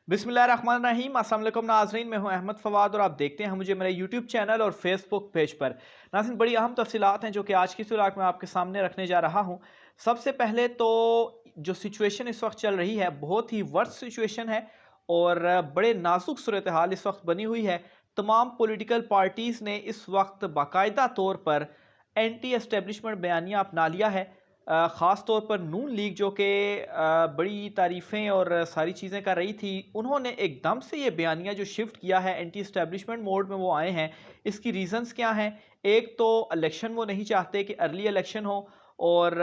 बिस्मिल्लाहिर्रहमानिर्रहीम। अस्सलाम वालेकुम नाज़रीन, मैं हूं अहमद फवाद और आप देखते हैं मुझे मेरे यूट्यूब चैनल और फेसबुक पेज पर। नाज़रीन, बड़ी अहम तफसीलात हैं जो कि आज की सुराख में आपके सामने रखने जा रहा हूं। सबसे पहले तो जो सिचुएशन इस वक्त चल रही है बहुत ही वर्स्ट सिचुएशन है और बड़े नाजुक सूरत हाल इस वक्त बनी हुई है। तमाम पॉलिटिकल पार्टीज़ ने इस वक्त बाकायदा तौर पर एंटी एस्टेब्लिशमेंट बयानिया अपना लिया है। ख़ास तौर पर नून लीग जो कि बड़ी तारीफ़ें और सारी चीज़ें कर रही थी, उन्होंने एकदम से ये बयानिया जो शिफ्ट किया है एंटी एस्टेब्लिशमेंट मोड में वो आए हैं। इसकी रीज़न्स क्या हैं? एक तो इलेक्शन वो नहीं चाहते कि अर्ली इलेक्शन हो, और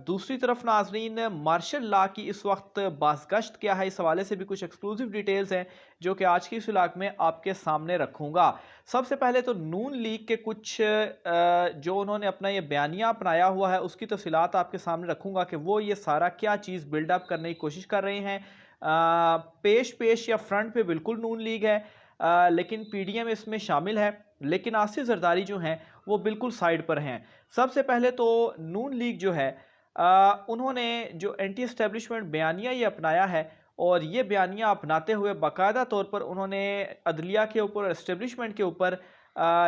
दूसरी तरफ नाज़रीन मार्शल लॉ की इस वक्त बाज़गश्त क्या है, इस हवाले से भी कुछ एक्सक्लूसिव डिटेल्स हैं जो कि आज की इस व्लॉग में आपके सामने रखूँगा। सबसे पहले तो नून लीग के कुछ जो उन्होंने अपना ये बयानिया अपनाया हुआ है उसकी तफसीलात आपके सामने रखूँगा कि वो ये सारा क्या चीज़ बिल्डअप करने की कोशिश कर रहे हैं। पेश या फ्रंट पे बिल्कुल नून लीग है, लेकिन पीडीएम इसमें शामिल है, लेकिन आसिफ जरदारी जो हैं वो बिल्कुल साइड पर हैं। सबसे पहले तो नून लीग जो है उन्होंने जो एंटी एस्टेब्लिशमेंट बयानिया ये अपनाया है, और ये बयानिया अपनाते हुए बाकायदा तौर पर उन्होंने अदलिया के ऊपर और इस्टेब्लिशमेंट के ऊपर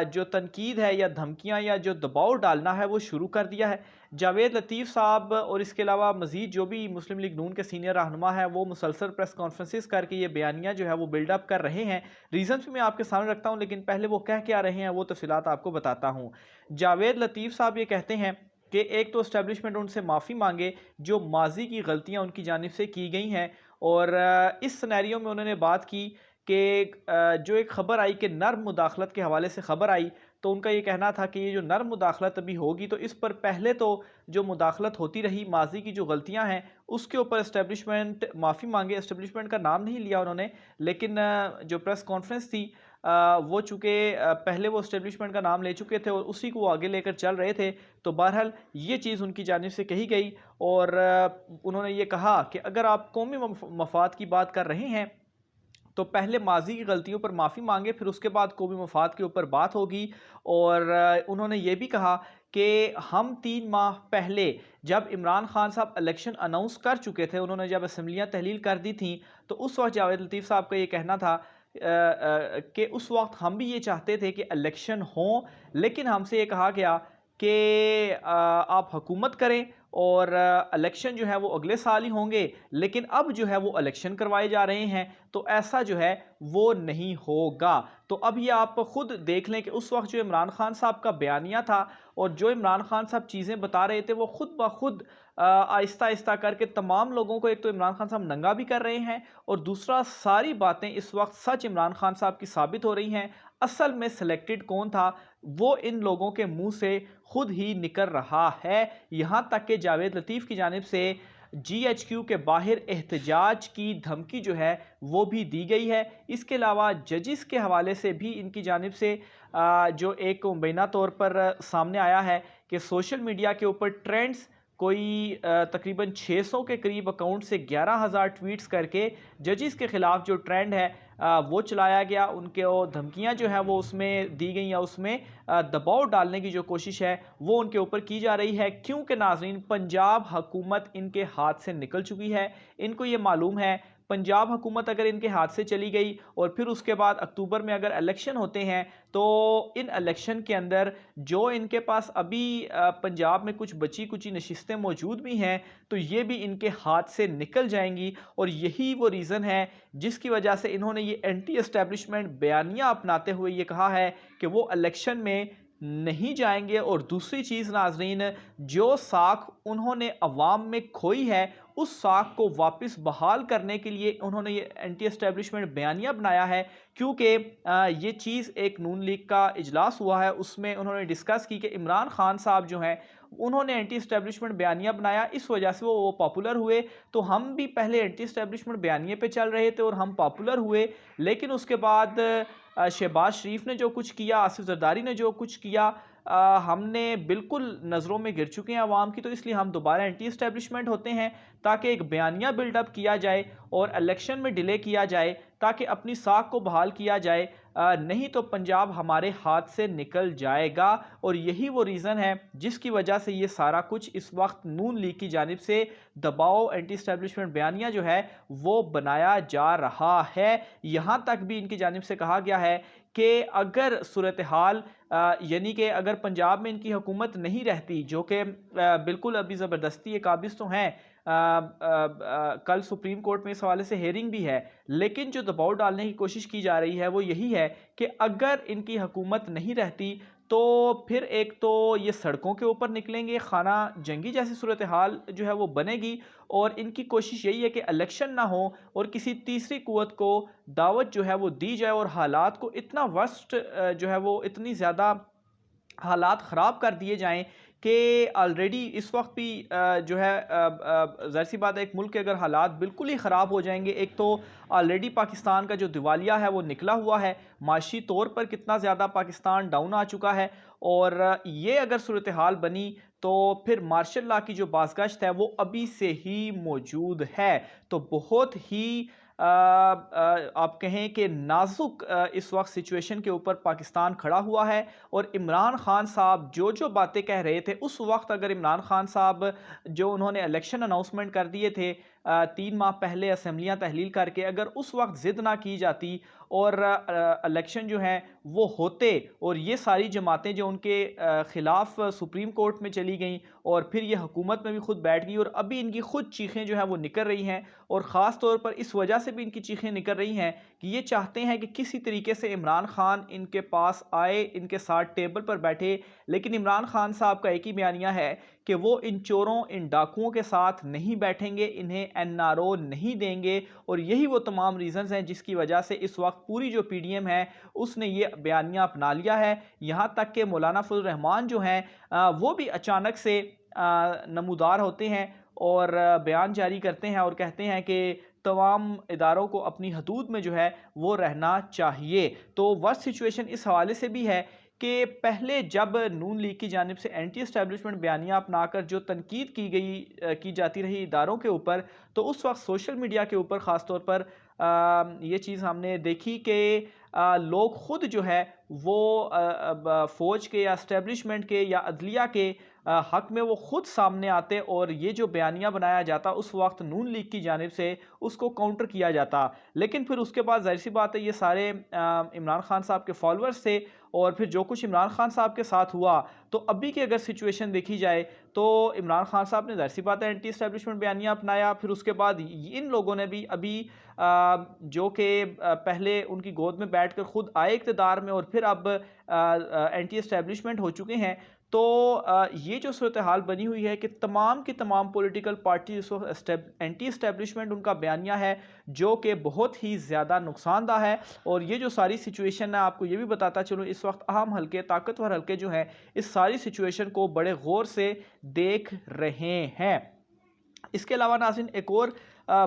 जो तनकीद है या धमकियां या जो दबाव डालना है वो शुरू कर दिया है। जावेद लतीफ़ साहब और इसके अलावा मज़ीद जो भी मुस्लिम लीग नून के सीनियर रहनुमा है वो मुसलसल प्रेस कॉन्फ्रेंसिस करके ये बयानिया जो है वो बिल्डअप कर रहे हैं। रीज़न्स भी मैं आपके सामने रखता हूँ, लेकिन पहले वो कह क्या रहे हैं वो तफसीलात आपको बताता हूँ। जावेद लतीफ़ साहब ये कहते हैं कि एक तो इस्टेब्लिशमेंट उनसे माफ़ी मांगे जो माजी की गलतियाँ उनकी जानिब से की गई हैं, और इस सिनेरियो में उन्होंने बात की कि जो एक ख़बर आई कि नर्म मुदाखलत के हवाले से ख़बर आई, तो उनका ये कहना था कि ये जो नर्म मुदाखलत अभी होगी तो इस पर पहले तो जो मुदाखलत होती रही माजी की जो गलतियां हैं उसके ऊपर इस्टेब्लिशमेंट माफ़ी मांगे। इस्टेब्लिशमेंट का नाम नहीं लिया उन्होंने, लेकिन जो प्रेस कॉन्फ्रेंस थी वो चूँकि पहले वो इस्टेब्लिशमेंट का नाम ले चुके थे और उसी को आगे लेकर चल रहे थे, तो बहरहाल ये चीज़ उनकी जानिब से कही गई। और उन्होंने ये कहा कि अगर आप कौमी मफाद की बात कर रहे हैं तो पहले माजी की गलतियों पर माफ़ी मांगे, फिर उसके बाद कौमी मफाद के ऊपर बात होगी। और उन्होंने ये भी कहा कि हम 3 माह पहले जब इमरान खान साहब इलेक्शन अनाउंस कर चुके थे, उन्होंने जब असम्बलियाँ तहलील कर दी थी, तो उस वक्त जावेद लतीफ़ साहब का ये कहना था कि उस वक्त हम भी ये चाहते थे कि इलेक्शन हों, लेकिन हमसे ये कहा गया कि आप हुकूमत करें और इलेक्शन जो है वो अगले साल ही होंगे, लेकिन अब जो है वो इलेक्शन करवाए जा रहे हैं, तो ऐसा जो है वो नहीं होगा। तो अब ये आप खुद देख लें कि उस वक्त जो इमरान खान साहब का बयानिया था और जो इमरान खान साहब चीज़ें बता रहे थे वो खुद ब खुद आहिस्ता आहिस्ता करके तमाम लोगों को, एक तो इमरान खान साहब नंगा भी कर रहे हैं, और दूसरा सारी बातें इस वक्त सच इमरान खान साहब की साबित हो रही हैं। असल में सिलेक्टेड कौन था वो इन लोगों के मुंह से खुद ही निकल रहा है। यहाँ तक कि जावेद लतीफ़ की जानिब से जीएचक्यू के बाहर एहतजाज की धमकी जो है वो भी दी गई है। इसके अलावा जजिस के हवाले से भी इनकी जानिब से जो एक मुबैना तौर पर सामने आया है कि सोशल मीडिया के ऊपर ट्रेंड्स कोई तकरीबन 600 के करीब अकाउंट से 11,000 ट्वीट्स करके जजिस के ख़िलाफ़ जो ट्रेंड है वो चलाया गया। उनके वो धमकियाँ जो है वो उसमें दी गई, या उसमें दबाव डालने की जो कोशिश है वो उनके ऊपर की जा रही है, क्योंकि नाज़रीन पंजाब हुकूमत इनके हाथ से निकल चुकी है। इनको ये मालूम है पंजाब हुकूमत अगर इनके हाथ से चली गई और फिर उसके बाद अक्टूबर में अगर इलेक्शन होते हैं, तो इन इलेक्शन के अंदर जो इनके पास अभी पंजाब में कुछ बची कुची नशिस्तें मौजूद भी हैं, तो ये भी इनके हाथ से निकल जाएंगी। और यही वो रीज़न है जिसकी वजह से इन्होंने ये एंटी एस्टेब्लिशमेंट बयानिया अपनाते हुए ये कहा है कि वो इलेक्शन में नहीं जाएंगे। और दूसरी चीज़ नाजरीन, जो साख उन्होंने अवाम में खोई है उस साख को वापस बहाल करने के लिए उन्होंने ये एंटी एस्टेब्लिशमेंट बयानिया बनाया है। क्योंकि ये चीज़ एक नून लीग का इजलास हुआ है, उसमें उन्होंने डिस्कस की कि इमरान खान साहब जो हैं उन्होंने एंटी एस्टेब्लिशमेंट बयानिया बनाया, इस वजह से वो पॉपुलर हुए। तो हम भी पहले एंटी एस्टेब्लिशमेंट बयानिए पे चल रहे थे और हम पॉपुलर हुए, लेकिन उसके बाद शहबाज शरीफ ने जो कुछ किया, आसिफ जरदारी ने जो कुछ किया, हमने बिल्कुल नज़रों में गिर चुके हैं आवाम की, तो इसलिए हम दोबारा एंटी एस्टेब्लिशमेंट होते हैं ताकि एक बयानिया बिल्डअप किया जाए और इलेक्शन में डिले किया जाए, تاکہ اپنی ساکھ کو بحال کیا جائے، نہیں تو پنجاب ہمارے ہاتھ سے نکل جائے گا۔ اور یہی وہ ریزن ہے جس کی وجہ سے یہ سارا کچھ اس وقت نون لیگ کی جانب سے دباؤ، اینٹی اسٹیبلشمنٹ بیانیہ جو ہے وہ بنایا جا رہا ہے۔ یہاں تک بھی ان کی جانب سے کہا گیا ہے کہ اگر صورتحال یعنی کہ اگر پنجاب میں ان کی حکومت نہیں رہتی، جو کہ بالکل ابھی زبردستی قابض تو ہیں، کل سپریم کورٹ میں اس حوالے سے ہیئرنگ بھی ہے، لیکن جو دباؤ ڈالنے کی کوشش کی جا رہی ہے وہ یہی ہے کہ اگر ان کی حکومت نہیں رہتی تو پھر ایک تو یہ سڑکوں کے اوپر نکلیں گے، خانہ جنگی جیسی صورتحال جو ہے وہ بنے گی، اور ان کی کوشش یہی ہے کہ الیکشن نہ ہو اور کسی تیسری قوت کو دعوت جو ہے وہ دی جائے اور حالات کو اتنا ورسٹ جو ہے وہ اتنی زیادہ حالات خراب کر دیے جائیں کہ آلریڈی اس وقت بھی جو ہے ظاہر سی بات ہے ایک ملک کے اگر حالات بالکل ہی خراب ہو جائیں گے، ایک تو آلریڈی پاکستان کا جو دیوالیہ ہے وہ نکلا ہوا ہے، معاشی طور پر کتنا زیادہ پاکستان ڈاؤن آ چکا ہے، اور یہ اگر صورتحال بنی تو پھر مارشل لا کی جو بازگشت ہے وہ ابھی سے ہی موجود ہے۔ تو بہت ہی آپ کہیں کہ نازک اس وقت سچویشن کے اوپر پاکستان کھڑا ہوا ہے، اور عمران خان صاحب جو باتیں کہہ رہے تھے اس وقت، اگر عمران خان صاحب جو انہوں نے الیکشن اناؤنسمنٹ کر دیے تھے 3 ماہ پہلے اسمبلیاں تحلیل کر کے، اگر اس وقت ضد نہ کی جاتی اور الیکشن جو ہیں وہ ہوتے، اور یہ ساری جماعتیں جو ان کے خلاف سپریم کورٹ میں چلی گئیں اور پھر یہ حکومت میں بھی خود بیٹھ گئی، اور ابھی ان کی خود چیخیں جو ہیں وہ نکل رہی ہیں، اور خاص طور پر اس وجہ سے بھی ان کی چیخیں نکل رہی ہیں کہ یہ چاہتے ہیں کہ کسی طریقے سے عمران خان ان کے پاس آئے، ان کے ساتھ ٹیبل پر بیٹھے، لیکن عمران خان صاحب کا ایک ہی بیانیہ ہے کہ وہ ان چوروں، ان ڈاکوؤں کے ساتھ نہیں بیٹھیں گے، انہیں این آر او نہیں دیں گے، اور یہی وہ تمام ریزنز ہیں جس کی وجہ سے اس وقت پوری جو پی ڈی ایم ہے اس نے یہ بیانیہ اپنا لیا ہے۔ یہاں تک کہ مولانا فضل الرحمان جو ہیں وہ بھی اچانک سے نمودار ہوتے ہیں اور بیان جاری کرتے ہیں اور کہتے ہیں کہ تمام اداروں کو اپنی حدود میں جو ہے وہ رہنا چاہیے۔ تو ورس سچویشن اس حوالے سے بھی ہے کہ پہلے جب نون لیگ کی جانب سے اینٹی اسٹیبلشمنٹ بیانیہ اپنا کر جو تنقید کی جاتی رہی اداروں کے اوپر، تو اس وقت سوشل میڈیا کے اوپر خاص طور پر یہ چیز ہم نے دیکھی کہ لوگ خود جو ہے وہ فوج کے یا اسٹیبلشمنٹ کے یا عدلیہ کے حق میں وہ خود سامنے آتے، اور یہ جو بیانیہ بنایا جاتا اس وقت نون لیگ کی جانب سے اس کو کاؤنٹر کیا جاتا، لیکن پھر اس کے بعد ظاہر سی بات ہے یہ سارے عمران خان صاحب کے فالورز تھے، اور پھر جو کچھ عمران خان صاحب کے ساتھ ہوا، تو ابھی کی اگر سچویشن دیکھی جائے تو عمران خان صاحب نے ظاہر سی بات ہے اینٹی اسٹیبلشمنٹ بیانیہ اپنایا، پھر اس کے بعد ان لوگوں نے بھی ابھی جو کہ پہلے ان کی گود میں بیٹھ کر خود آئے اقتدار میں اور پھر اب اینٹی اسٹیبلشمنٹ ہو چکے ہیں، تو یہ جو صورتحال بنی ہوئی ہے کہ تمام کی تمام پولیٹیکل پارٹی اس وقت اینٹی اسٹیبلشمنٹ ان کا بیانیہ ہے، جو کہ بہت ہی زیادہ نقصان دہ ہے۔ اور یہ جو ساری سچویشن ہے، آپ کو یہ بھی بتاتا چلوں، اس وقت اہم حلقے، طاقتور حلقے جو ہیں اس ساری سچویشن کو بڑے غور سے دیکھ رہے ہیں۔ اس کے علاوہ ناظرین ایک اور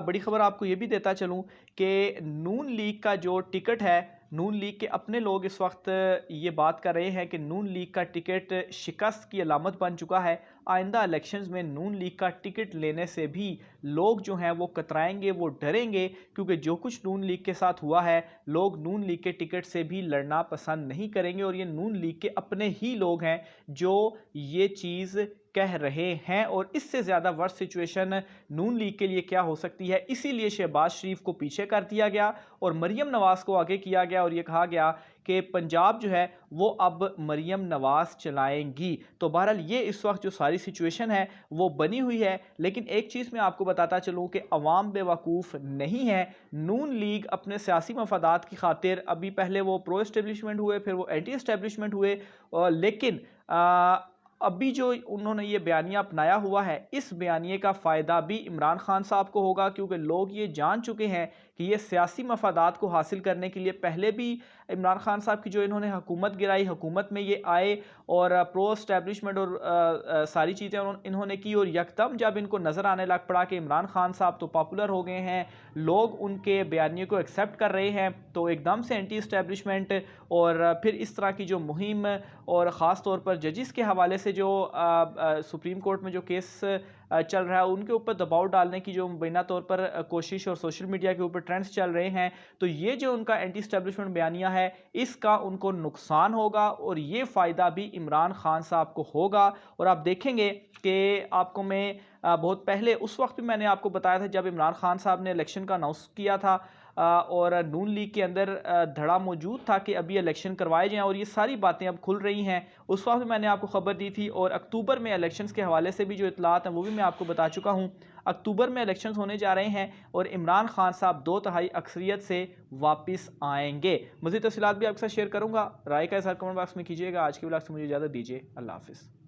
بڑی خبر آپ کو یہ بھی دیتا چلوں کہ نون لیگ کا جو ٹکٹ ہے، نون لیگ کے اپنے لوگ اس وقت یہ بات کر رہے ہیں کہ نون لیگ کا ٹکٹ شکست کی علامت بن چکا ہے۔ آئندہ الیکشنز میں نون لیگ کا ٹکٹ لینے سے بھی لوگ جو ہیں وہ کترائیں گے، وہ ڈریں گے، کیونکہ جو کچھ نون لیگ کے ساتھ ہوا ہے، لوگ نون لیگ کے ٹکٹ سے بھی لڑنا پسند نہیں کریں گے، اور یہ نون لیگ کے اپنے ہی لوگ ہیں جو یہ چیز کہہ رہے ہیں۔ اور اس سے زیادہ ورس سچویشن نون لیگ کے لیے کیا ہو سکتی ہے، اسی لیے شہباز شریف کو پیچھے کر دیا گیا اور مریم نواز کو آگے کیا گیا، اور یہ کہا گیا کہ پنجاب جو ہے وہ اب مریم نواز چلائیں گی۔ تو بہرحال یہ اس وقت جو ساری سچویشن ہے وہ بنی ہوئی ہے، لیکن ایک چیز میں آپ کو بتاتا چلوں کہ عوام بے وقوف نہیں ہے۔ نون لیگ اپنے سیاسی مفادات کی خاطر ابھی پہلے وہ پرو اسٹیبلشمنٹ ہوئے، پھر وہ اینٹی اسٹیبلشمنٹ ہوئے، لیکن ابھی جو انہوں نے یہ بیانیہ اپنایا ہوا ہے، اس بیانیے کا فائدہ بھی عمران خان صاحب کو ہوگا، کیونکہ لوگ یہ جان چکے ہیں کہ یہ سیاسی مفادات کو حاصل کرنے کے لیے پہلے بھی عمران خان صاحب کی جو انہوں نے حکومت گرائی، حکومت میں یہ آئے اور پرو اسٹیبلشمنٹ اور ساری چیزیں انہوں نے کی، اور یکدم جب ان کو نظر آنے لگ پڑا کہ عمران خان صاحب تو پاپولر ہو گئے ہیں، لوگ ان کے بیانیے کو ایکسیپٹ کر رہے ہیں، تو ایک دم سے اینٹی اسٹیبلشمنٹ اور پھر اس طرح کی جو مہم، اور خاص طور پر ججز کے حوالے سے جو سپریم کورٹ میں جو کیس चल रहा है, उनके ऊपर दबाव डालने की जो मुबैना तौर पर कोशिश और सोशल मीडिया के ऊपर ट्रेंड्स चल रहे हैं, तो ये जो उनका एंटी स्टैब्लिशमेंट बयानिया है, इसका उनको नुकसान होगा और ये फ़ायदा भी इमरान खान साहब को होगा। और आप देखेंगे कि आपको मैं बहुत पहले उस वक्त भी मैंने आपको बताया था जब इमरान खान साहब ने इलेक्शन का अनाउंस किया था और नून लीग के अंदर धड़ा मौजूद था कि अभी इलेक्शन करवाए जाएं और ये सारी बातें अब खुल रही हैं। उस वक्त भी मैंने आपको खबर दी थी और अक्टूबर में इलेक्शंस के हवाले से भी जो इतलात हैं वो भी मैं आपको बता चुका हूँ। अक्टूबर में इलेक्शंस होने जा रहे हैं और इमरान खान साहब 2/3 अक्सरियत से वापस आएंगे। मज़ीद तफ़सीलात भी आपके साथ शेयर करूँगा। राय का इज़हार कमेंट बॉक्स में कीजिएगा। आज की व्लॉग से मुझे इजाज़त दीजिए। अल्लाह हाफ़िज़।